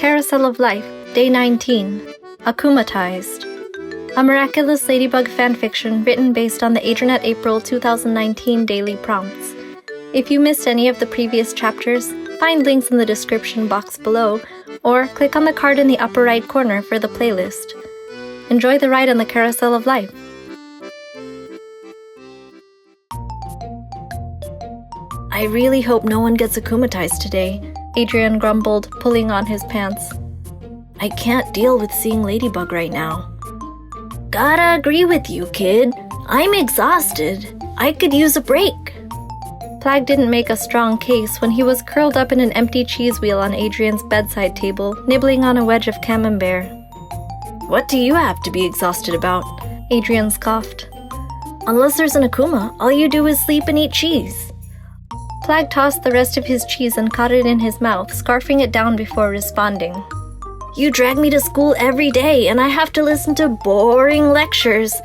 Carousel of Life, Day 19, Akumatized. A Miraculous Ladybug fanfiction written based on the Adrinette April 2019 daily prompts. If you missed any of the previous chapters, find links in the description box below, or click on the card in the upper right corner for the playlist. Enjoy the ride on the Carousel of Life. I really hope no one gets akumatized today, Adrien grumbled, pulling on his pants. I can't deal with seeing Ladybug right now. Gotta agree with you, kid. I'm exhausted. I could use a break. Plagg didn't make a strong case when he was curled up in an empty cheese wheel on Adrien's bedside table, nibbling on a wedge of camembert. What do you have to be exhausted about? Adrien scoffed. Unless there's an Akuma, all you do is sleep and eat cheese. Plagg tossed the rest of his cheese and caught it in his mouth, scarfing it down before responding. You drag me to school every day, and I have to listen to boring lectures.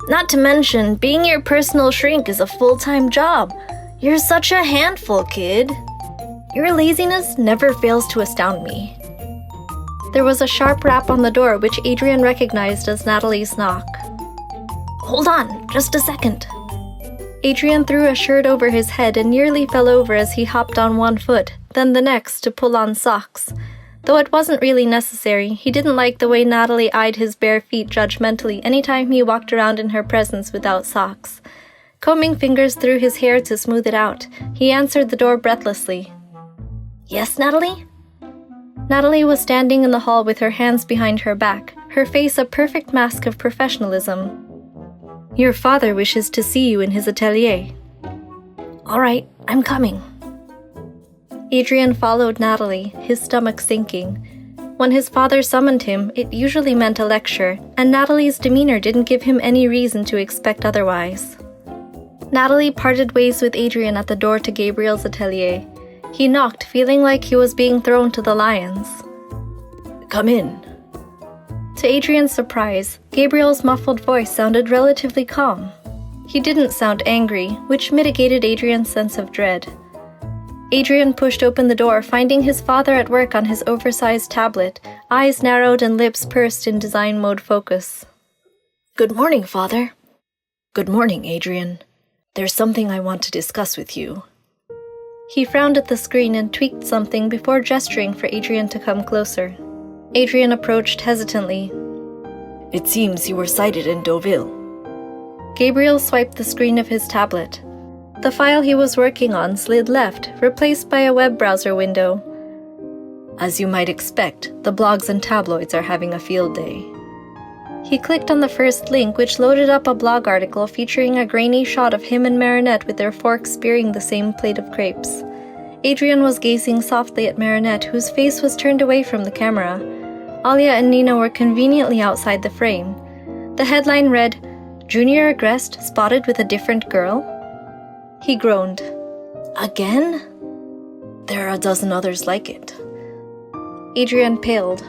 Not to mention, being your personal shrink is a full-time job. You're such a handful, kid. Your laziness never fails to astound me. There was a sharp rap on the door, which Adrien recognized as Natalie's knock. Hold on, just a second. Adrien threw a shirt over his head and nearly fell over as he hopped on one foot, then the next to pull on socks. Though it wasn't really necessary, he didn't like the way Natalie eyed his bare feet judgmentally anytime he walked around in her presence without socks. Combing fingers through his hair to smooth it out, he answered the door breathlessly. Yes, Natalie? Natalie was standing in the hall with her hands behind her back, her face a perfect mask of professionalism. Your father wishes to see you in his atelier. All right, I'm coming. Adrien followed Natalie, his stomach sinking. When his father summoned him, it usually meant a lecture, and Natalie's demeanor didn't give him any reason to expect otherwise. Natalie parted ways with Adrien at the door to Gabriel's atelier. He knocked, feeling like he was being thrown to the lions. Come in. To Adrien's surprise, Gabriel's muffled voice sounded relatively calm. He didn't sound angry, which mitigated Adrien's sense of dread. Adrien pushed open the door, finding his father at work on his oversized tablet, eyes narrowed and lips pursed in design mode focus. Good morning, Father. Good morning, Adrien. There's something I want to discuss with you. He frowned at the screen and tweaked something before gesturing for Adrien to come closer. Adrien approached hesitantly. It seems you were sighted in Deauville. Gabriel swiped the screen of his tablet. The file he was working on slid left, replaced by a web browser window. As you might expect, the blogs and tabloids are having a field day. He clicked on the first link, which loaded up a blog article featuring a grainy shot of him and Marinette with their forks spearing the same plate of crepes. Adrien was gazing softly at Marinette, whose face was turned away from the camera. Alia and Nina were conveniently outside the frame. The headline read, Junior aggressed, spotted with a different girl? He groaned. Again? There are a dozen others like it. Adrien paled.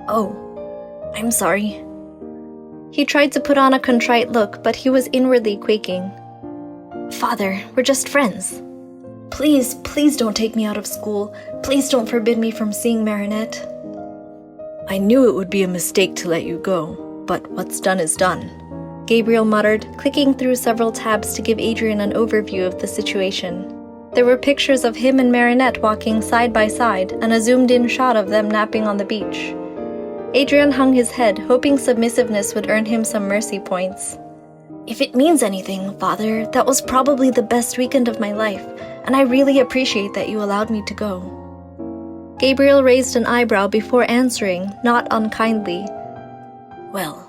Oh, I'm sorry. He tried to put on a contrite look, but he was inwardly quaking. Father, we're just friends. Please don't take me out of school. Please don't forbid me from seeing Marinette. I knew it would be a mistake to let you go, but what's done is done. Gabriel muttered, clicking through several tabs to give Adrien an overview of the situation. There were pictures of him and Marinette walking side by side, and a zoomed-in shot of them napping on the beach. Adrien hung his head, hoping submissiveness would earn him some mercy points. If it means anything, Father, that was probably the best weekend of my life, and I really appreciate that you allowed me to go. Gabriel raised an eyebrow before answering, not unkindly. Well,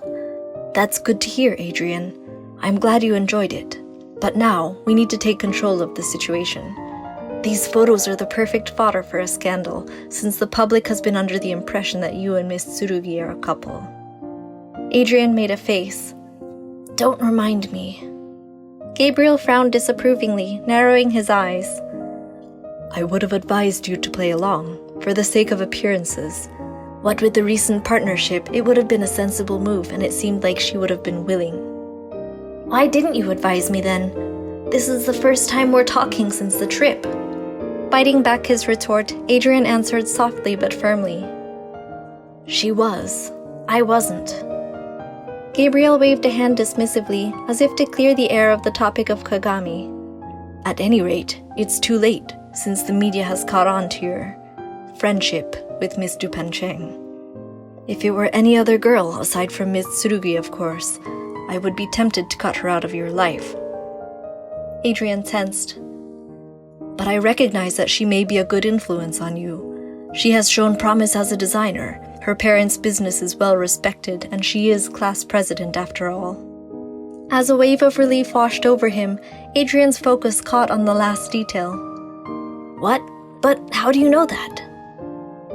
that's good to hear, Adrien. I'm glad you enjoyed it. But now, we need to take control of the situation. These photos are the perfect fodder for a scandal, since the public has been under the impression that you and Miss Tsurugi are a couple. Adrien made a face. Don't remind me. Gabriel frowned disapprovingly, narrowing his eyes. I would have advised you to play along, for the sake of appearances. What with the recent partnership, it would have been a sensible move, and it seemed like she would have been willing. Why didn't you advise me then? This is the first time we're talking since the trip. Biting back his retort, Adrien answered softly but firmly. She was. I wasn't. Gabriel waved a hand dismissively, as if to clear the air of the topic of Kagami. At any rate, it's too late, since the media has caught on to your friendship with Miss dupain-cheng. If it were any other girl, aside from Miss Tsurugi, of course, I would be tempted to cut her out of your life. Adrien tensed. But I recognize that she may be a good influence on you. She has shown promise as a designer. Her parents' business is well respected, and she is class president after all. As a wave of relief washed over him, Adrien's focus caught on the last detail. What? But how do you know that?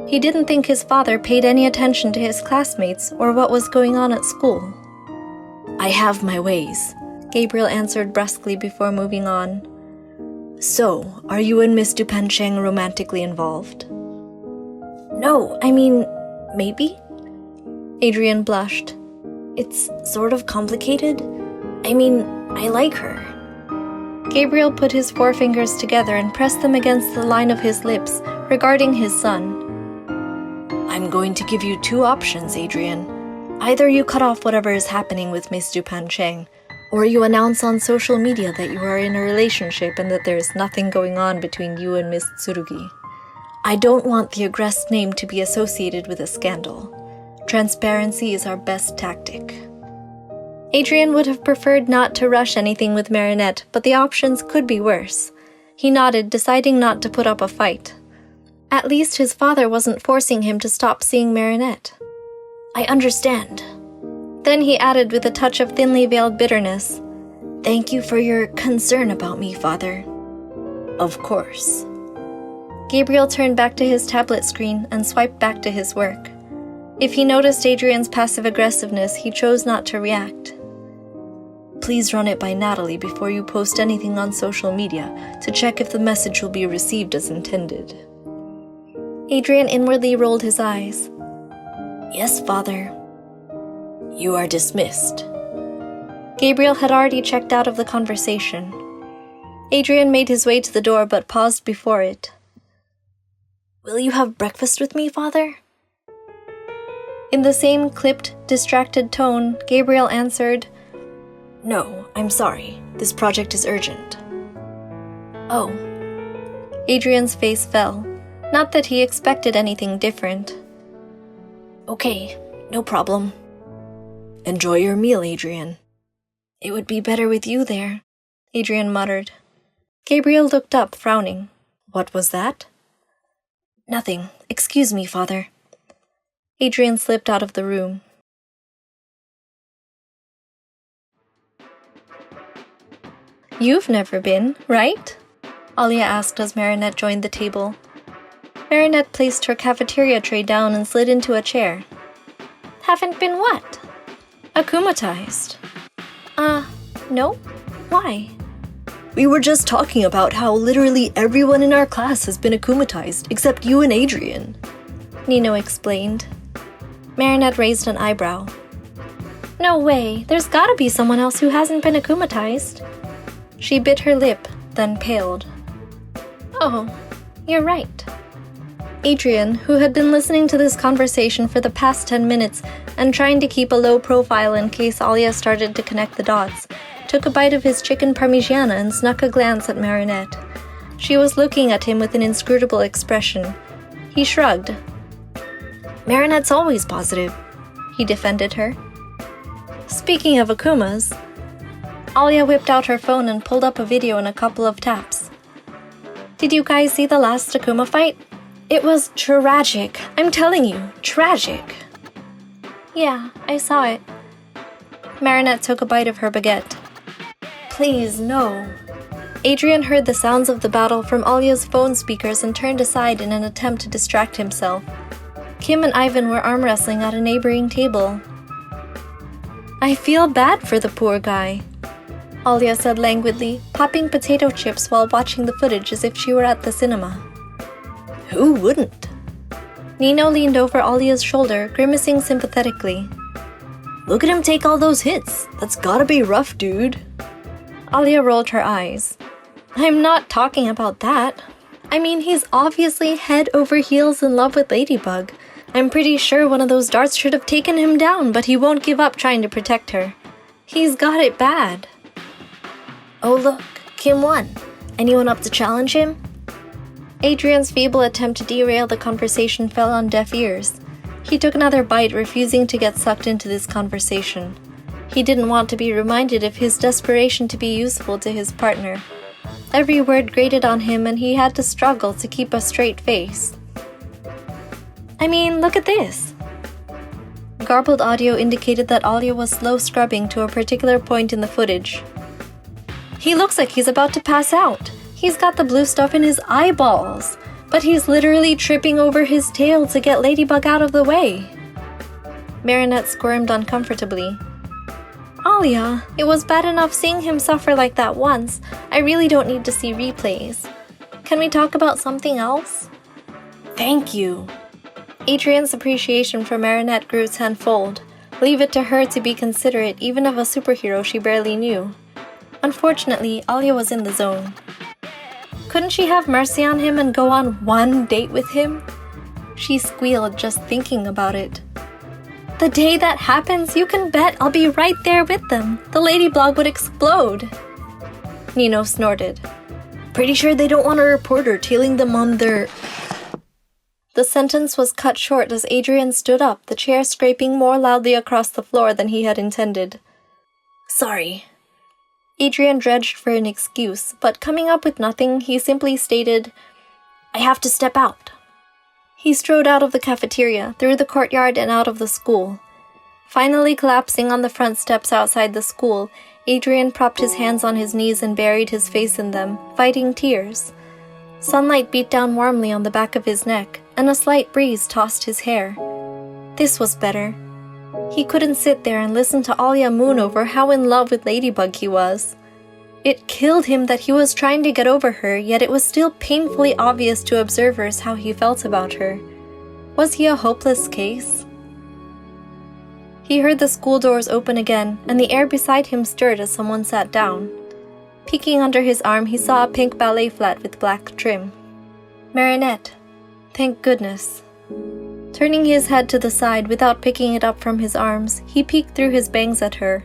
He didn't think his father paid any attention to his classmates or what was going on at school. I have my ways, Gabriel answered brusquely before moving on. So, are you and Miss dupain-cheng romantically involved? No, I mean, maybe? Adrien blushed. It's sort of complicated. I mean, I like her. Gabriel put his forefingers together and pressed them against the line of his lips, regarding his son. I'm going to give you two options, Adrien. Either you cut off whatever is happening with Miss dupain-cheng, or you announce on social media that you are in a relationship and that there is nothing going on between you and Miss Tsurugi. I don't want the aggressed name to be associated with a scandal. Transparency is our best tactic. Adrien would have preferred not to rush anything with Marinette, but the options could be worse. He nodded, deciding not to put up a fight. At least his father wasn't forcing him to stop seeing Marinette. I understand. Then he added with a touch of thinly veiled bitterness, Thank you for your concern about me, father. Of course. Gabriel turned back to his tablet screen and swiped back to his work. If he noticed Adrien's passive aggressiveness, he chose not to react. Please run it by Natalie before you post anything on social media to check if the message will be received as intended. Adrien inwardly rolled his eyes. Yes, father. You are dismissed. Gabriel had already checked out of the conversation. Adrien made his way to the door but paused before it. Will you have breakfast with me, father? In the same clipped, distracted tone, Gabriel answered, No, I'm sorry. This project is urgent. Oh. Adrien's face fell. Not that he expected anything different. Okay, no problem. Enjoy your meal, Adrien. It would be better with you there, Adrien muttered. Gabriel looked up, frowning. What was that? Nothing. Excuse me, father. Adrien slipped out of the room. You've never been, right? Alia asked as Marinette joined the table. Marinette placed her cafeteria tray down and slid into a chair. Haven't been what? Akumatized. No? Why? We were just talking about how literally everyone in our class has been akumatized, except you and Adrien. Nino explained. Marinette raised an eyebrow. No way, there's gotta be someone else who hasn't been akumatized. She bit her lip, then paled. Oh, you're right. Adrien, who had been listening to this conversation for the past 10 minutes and trying to keep a low profile in case Alia started to connect the dots, took a bite of his chicken parmigiana and snuck a glance at Marinette. She was looking at him with an inscrutable expression. He shrugged. Marinette's always positive, he defended her. Speaking of Akumas, Alia whipped out her phone and pulled up a video in a couple of taps. Did you guys see the last Akuma fight? It was tragic. I'm telling you, tragic. Yeah, I saw it. Marinette took a bite of her baguette. Please, no. Adrien heard the sounds of the battle from Alia's phone speakers and turned aside in an attempt to distract himself. Kim and Ivan were arm wrestling at a neighboring table. I feel bad for the poor guy, Alia said languidly, popping potato chips while watching the footage as if she were at the cinema. Who wouldn't? Nino leaned over Alia's shoulder, grimacing sympathetically. Look at him take all those hits. That's gotta be rough, dude. Alia rolled her eyes. I'm not talking about that. I mean, he's obviously head over heels in love with Ladybug. I'm pretty sure one of those darts should have taken him down, but he won't give up trying to protect her. He's got it bad. Oh look, Kim won. Anyone up to challenge him? Adrien's feeble attempt to derail the conversation fell on deaf ears. He took another bite, refusing to get sucked into this conversation. He didn't want to be reminded of his desperation to be useful to his partner. Every word grated on him, and he had to struggle to keep a straight face. I mean, look at this. Garbled audio indicated that Alia was slow scrubbing to a particular point in the footage. He looks like he's about to pass out. He's got the blue stuff in his eyeballs, but he's literally tripping over his tail to get Ladybug out of the way. Marinette squirmed uncomfortably. Alia, it was bad enough seeing him suffer like that once. I really don't need to see replays. Can we talk about something else? Thank you. Adrien's appreciation for Marinette grew tenfold. Leave it to her to be considerate even of a superhero she barely knew. Unfortunately, Alia was in the zone. Couldn't she have mercy on him and go on one date with him? She squealed just thinking about it. The day that happens, you can bet I'll be right there with them. The Ladybug would explode. Nino snorted. Pretty sure they don't want a reporter tailing them on their... The sentence was cut short as Adrien stood up, the chair scraping more loudly across the floor than he had intended. Sorry. Adrien dredged for an excuse, but coming up with nothing, he simply stated, I have to step out. He strode out of the cafeteria, through the courtyard and out of the school. Finally collapsing on the front steps outside the school, Adrien propped his hands on his knees and buried his face in them, fighting tears. Sunlight beat down warmly on the back of his neck, and a slight breeze tossed his hair. This was better. He couldn't sit there and listen to Alia moon over how in love with Ladybug he was. It killed him that he was trying to get over her, yet it was still painfully obvious to observers how he felt about her. Was he a hopeless case? He heard the school doors open again, and the air beside him stirred as someone sat down. Peeking under his arm, he saw a pink ballet flat with black trim. Marinette. Thank goodness. Turning his head to the side without picking it up from his arms, he peeked through his bangs at her.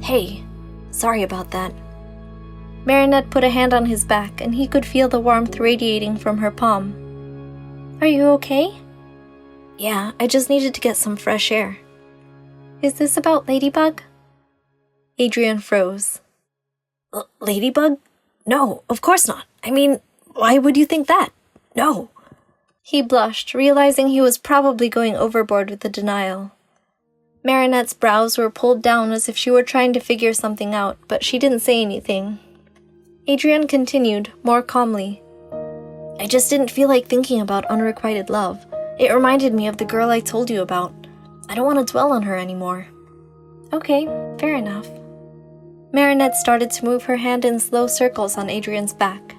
Hey, sorry about that. Marinette put a hand on his back, and he could feel the warmth radiating from her palm. Are you okay? Yeah, I just needed to get some fresh air. Is this about Ladybug? Adrien froze. Ladybug? No, of course not. I mean, why would you think that? No. He blushed, realizing he was probably going overboard with the denial. Marinette's brows were pulled down as if she were trying to figure something out, but she didn't say anything. Adrien continued, more calmly. I just didn't feel like thinking about unrequited love. It reminded me of the girl I told you about. I don't want to dwell on her anymore. Okay, fair enough. Marinette started to move her hand in slow circles on Adrien's back.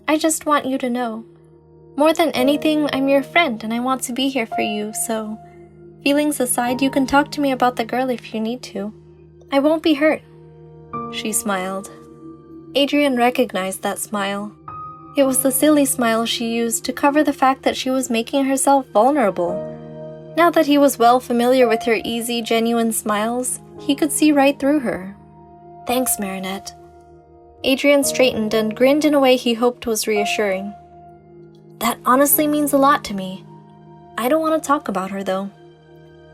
I just want you to know. More than anything, I'm your friend and I want to be here for you, so... Feelings aside, you can talk to me about the girl if you need to. I won't be hurt. She smiled. Adrien recognized that smile. It was the silly smile she used to cover the fact that she was making herself vulnerable. Now that he was well familiar with her easy, genuine smiles, he could see right through her. Thanks, Marinette. Adrien straightened and grinned in a way he hoped was reassuring. That honestly means a lot to me. I don't want to talk about her, though.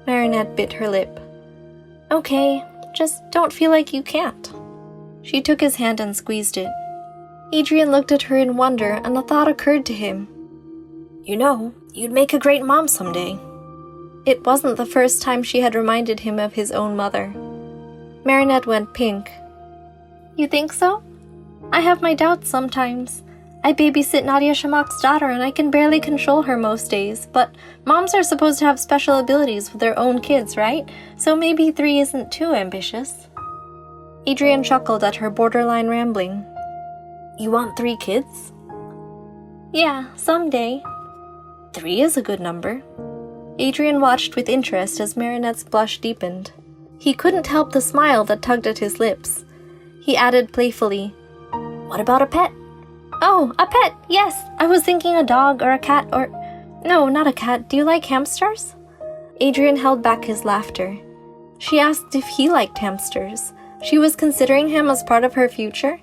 Marinette bit her lip. Okay, just don't feel like you can't. She took his hand and squeezed it. Adrien looked at her in wonder, and a thought occurred to him. You know, you'd make a great mom someday. It wasn't the first time she had reminded him of his own mother. Marinette went pink. You think so? I have my doubts sometimes. I babysit Nadia Shamak's daughter and I can barely control her most days, but moms are supposed to have special abilities with their own kids, right? So maybe 3 isn't too ambitious. Adrien chuckled at her borderline rambling. You want 3 kids? Yeah, someday. 3 is a good number. Adrien watched with interest as Marinette's blush deepened. He couldn't help the smile that tugged at his lips. He added playfully, What about a pet? Oh, a pet, yes. I was thinking a dog or a cat or... No, not a cat. Do you like hamsters? Adrien held back his laughter. She asked if he liked hamsters. She was considering him as part of her future.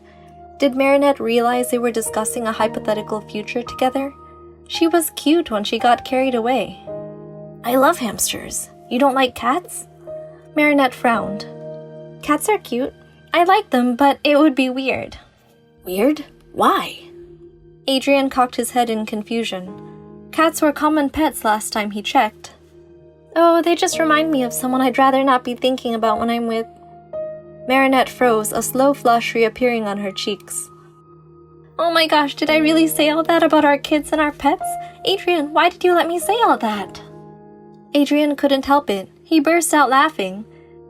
Did Marinette realize they were discussing a hypothetical future together? She was cute when she got carried away. I love hamsters. You don't like cats? Marinette frowned. Cats are cute. I like them, but it would be weird. Weird? Why? Adrien cocked his head in confusion. Cats were common pets last time he checked. Oh, they just remind me of someone I'd rather not be thinking about when I'm with... Marinette froze, a slow flush reappearing on her cheeks. Oh my gosh, did I really say all that about our kids and our pets? Adrien, why did you let me say all that? Adrien couldn't help it. He burst out laughing.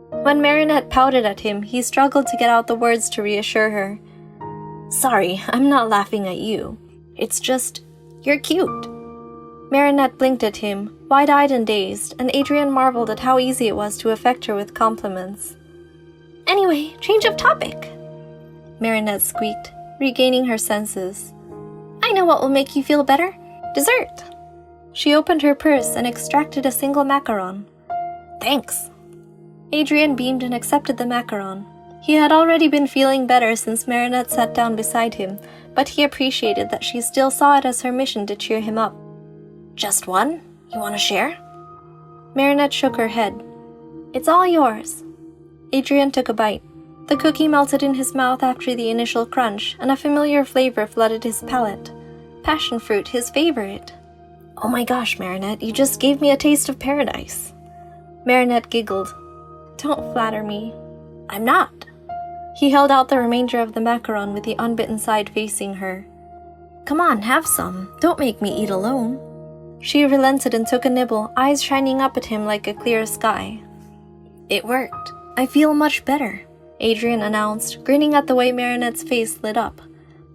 When Marinette pouted at him, he struggled to get out the words to reassure her. Sorry, I'm not laughing at you. It's just, you're cute. Marinette blinked at him, wide-eyed and dazed, and Adrien marveled at how easy it was to affect her with compliments. Anyway, change of topic, Marinette squeaked, regaining her senses. I know what will make you feel better. Dessert. She opened her purse and extracted a single macaron. Thanks. Adrien beamed and accepted the macaron. He had already been feeling better since Marinette sat down beside him, but he appreciated that she still saw it as her mission to cheer him up. Just one? You want to share? Marinette shook her head. It's all yours. Adrien took a bite. The cookie melted in his mouth after the initial crunch, and a familiar flavor flooded his palate. Passion fruit, his favorite. Oh my gosh, Marinette, you just gave me a taste of paradise. Marinette giggled. Don't flatter me. I'm not. He held out the remainder of the macaron with the unbitten side facing her. Come on, have some. Don't make me eat alone. She relented and took a nibble, eyes shining up at him like a clear sky. It worked. I feel much better, Adrien announced, grinning at the way Marinette's face lit up.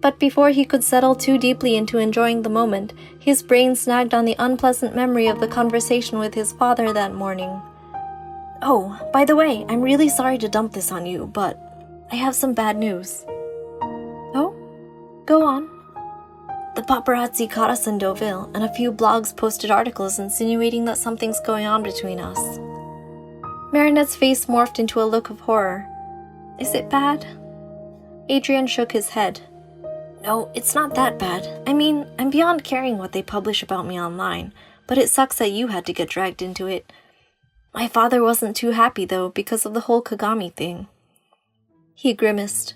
But before he could settle too deeply into enjoying the moment, his brain snagged on the unpleasant memory of the conversation with his father that morning. Oh, by the way, I'm really sorry to dump this on you, but I have some bad news. Oh? Go on. The paparazzi caught us in Deauville, and a few blogs posted articles insinuating that something's going on between us. Marinette's face morphed into a look of horror. Is it bad? Adrien shook his head. No, it's not that bad. I mean, I'm beyond caring what they publish about me online, but it sucks that you had to get dragged into it. My father wasn't too happy, though, because of the whole Kagami thing. He grimaced.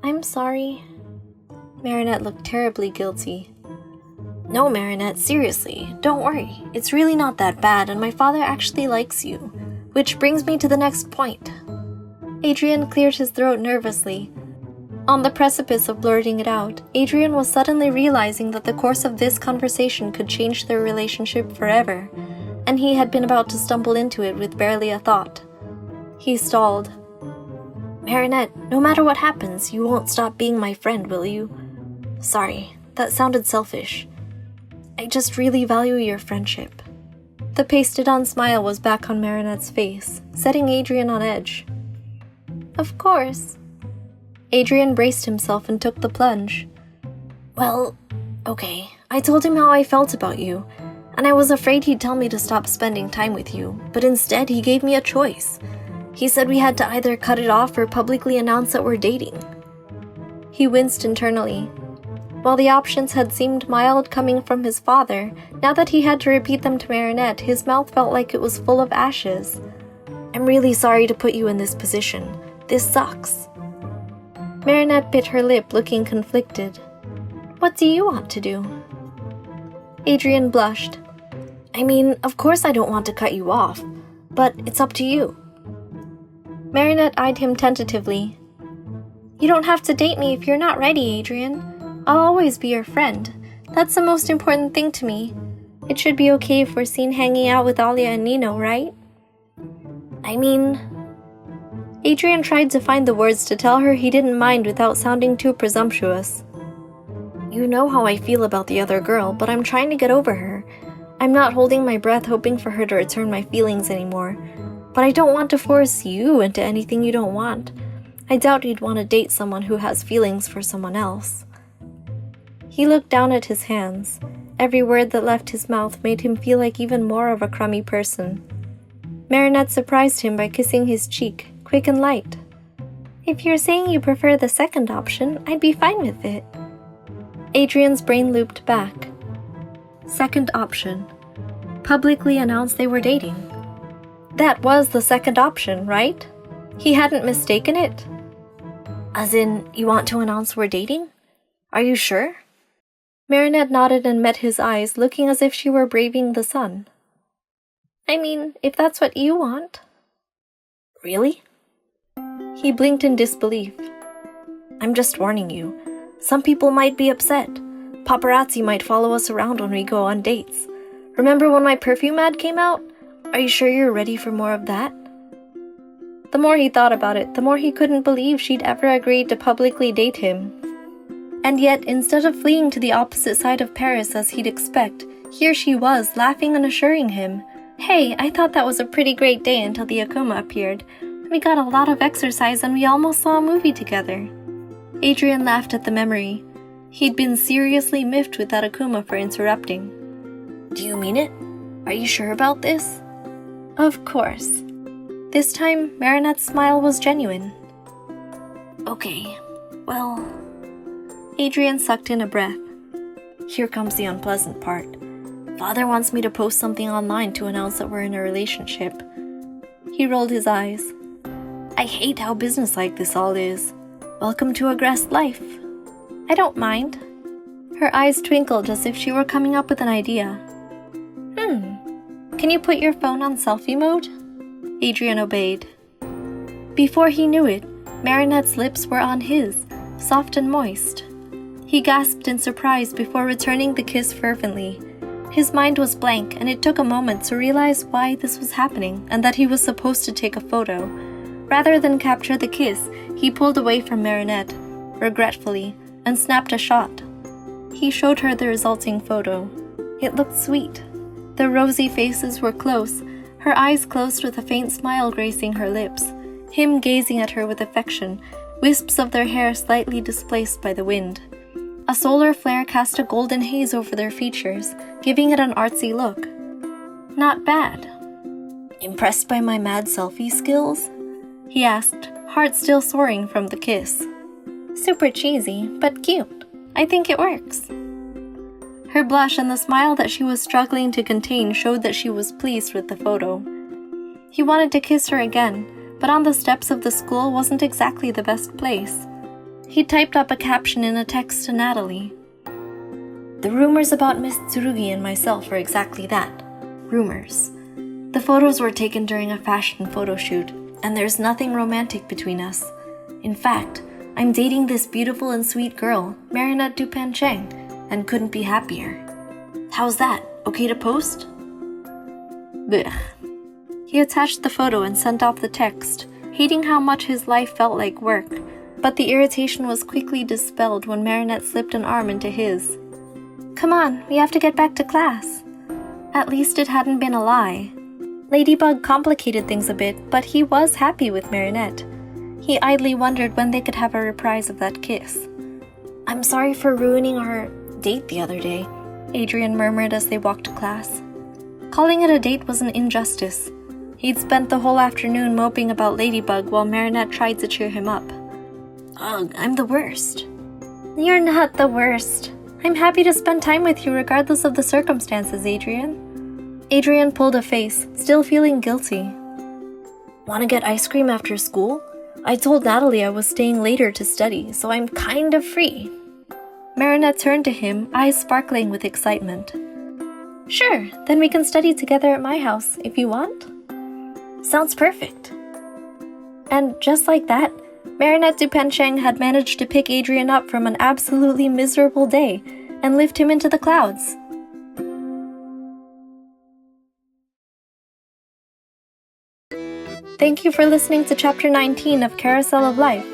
I'm sorry. Marinette looked terribly guilty. No, Marinette, seriously, don't worry. It's really not that bad, and my father actually likes you. Which brings me to the next point. Adrien cleared his throat nervously. On the precipice of blurting it out, Adrien was suddenly realizing that the course of this conversation could change their relationship forever, and he had been about to stumble into it with barely a thought. He stalled. Marinette, no matter what happens, you won't stop being my friend, will you? Sorry, that sounded selfish. I just really value your friendship. The pasted-on smile was back on Marinette's face, setting Adrien on edge. Of course. Adrien braced himself and took the plunge. Well, okay, I told him how I felt about you, and I was afraid he'd tell me to stop spending time with you, but instead he gave me a choice. He said we had to either cut it off or publicly announce that we're dating. He winced internally. While the options had seemed mild coming from his father, now that he had to repeat them to Marinette, his mouth felt like it was full of ashes. I'm really sorry to put you in this position. This sucks. Marinette bit her lip, looking conflicted. What do you want to do? Adrien blushed. I mean, of course I don't want to cut you off, but it's up to you. Marinette eyed him tentatively. You don't have to date me if you're not ready, Adrien. I'll always be your friend. That's the most important thing to me. It should be okay if we're seen hanging out with Alia and Nino, right? I mean... Adrien tried to find the words to tell her he didn't mind without sounding too presumptuous. You know how I feel about the other girl, but I'm trying to get over her. I'm not holding my breath hoping for her to return my feelings anymore. But I don't want to force you into anything you don't want. I doubt you'd want to date someone who has feelings for someone else. He looked down at his hands. Every word that left his mouth made him feel like even more of a crummy person. Marinette surprised him by kissing his cheek, quick and light. If you're saying you prefer the second option, I'd be fine with it. Adrien's brain looped back. Second option. Publicly announced they were dating. That was the second option, right? He hadn't mistaken it? As in, you want to announce we're dating? Are you sure? Marinette nodded and met his eyes, looking as if she were braving the sun. I mean, if that's what you want. Really? He blinked in disbelief. I'm just warning you. Some people might be upset. Paparazzi might follow us around when we go on dates. Remember when my perfume ad came out? Are you sure you're ready for more of that? The more he thought about it, the more he couldn't believe she'd ever agreed to publicly date him. And yet, instead of fleeing to the opposite side of Paris as he'd expect, here she was, laughing and assuring him, Hey, I thought that was a pretty great day until the Akuma appeared. We got a lot of exercise and we almost saw a movie together. Adrien laughed at the memory. He'd been seriously miffed with that Akuma for interrupting. Do you mean it? Are you sure about this? Of course. This time, Marinette's smile was genuine. Okay, well... Adrien sucked in a breath. Here comes the unpleasant part. Father wants me to post something online to announce that we're in a relationship. He rolled his eyes. I hate how businesslike this all is. Welcome to a Grest life. I don't mind. Her eyes twinkled as if she were coming up with an idea. Can you put your phone on selfie mode? Adrien obeyed. Before he knew it, Marinette's lips were on his, soft and moist. He gasped in surprise before returning the kiss fervently. His mind was blank, and it took a moment to realize why this was happening and that he was supposed to take a photo. Rather than capture the kiss, he pulled away from Marinette, regretfully, and snapped a shot. He showed her the resulting photo. It looked sweet. The rosy faces were close, her eyes closed with a faint smile gracing her lips, him gazing at her with affection, wisps of their hair slightly displaced by the wind. A solar flare cast a golden haze over their features, giving it an artsy look. Not bad. Impressed by my mad selfie skills? He asked, heart still soaring from the kiss. Super cheesy, but cute. I think it works. Her blush and the smile that she was struggling to contain showed that she was pleased with the photo. He wanted to kiss her again, but on the steps of the school wasn't exactly the best place. He typed up a caption in a text to Natalie. The rumors about Miss Tsurugi and myself are exactly that. Rumors. The photos were taken during a fashion photo shoot, and there's nothing romantic between us. In fact, I'm dating this beautiful and sweet girl, Marinette dupain-cheng, and couldn't be happier. How's that? Okay to post? Blech. He attached the photo and sent off the text, hating how much his life felt like work, but the irritation was quickly dispelled when Marinette slipped an arm into his. Come on, we have to get back to class. At least it hadn't been a lie. Ladybug complicated things a bit, but he was happy with Marinette. He idly wondered when they could have a reprise of that kiss. I'm sorry for ruining our date the other day, Adrien murmured as they walked to class. Calling it a date was an injustice. He'd spent the whole afternoon moping about Ladybug while Marinette tried to cheer him up. Ugh, I'm the worst. You're not the worst. I'm happy to spend time with you regardless of the circumstances, Adrien. Adrien pulled a face, still feeling guilty. Want to get ice cream after school? I told Natalie I was staying later to study, so I'm kind of free. Marinette turned to him, eyes sparkling with excitement. Sure, then we can study together at my house, if you want. Sounds perfect. And just like that, Marinette dupain-cheng had managed to pick Adrien up from an absolutely miserable day and lift him into the clouds. Thank you for listening to Chapter 19 of Carousel of Life.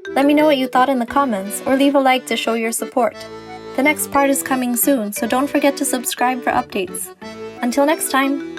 Let me know what you thought in the comments, or leave a like to show your support. The next part is coming soon, so don't forget to subscribe for updates. Until next time!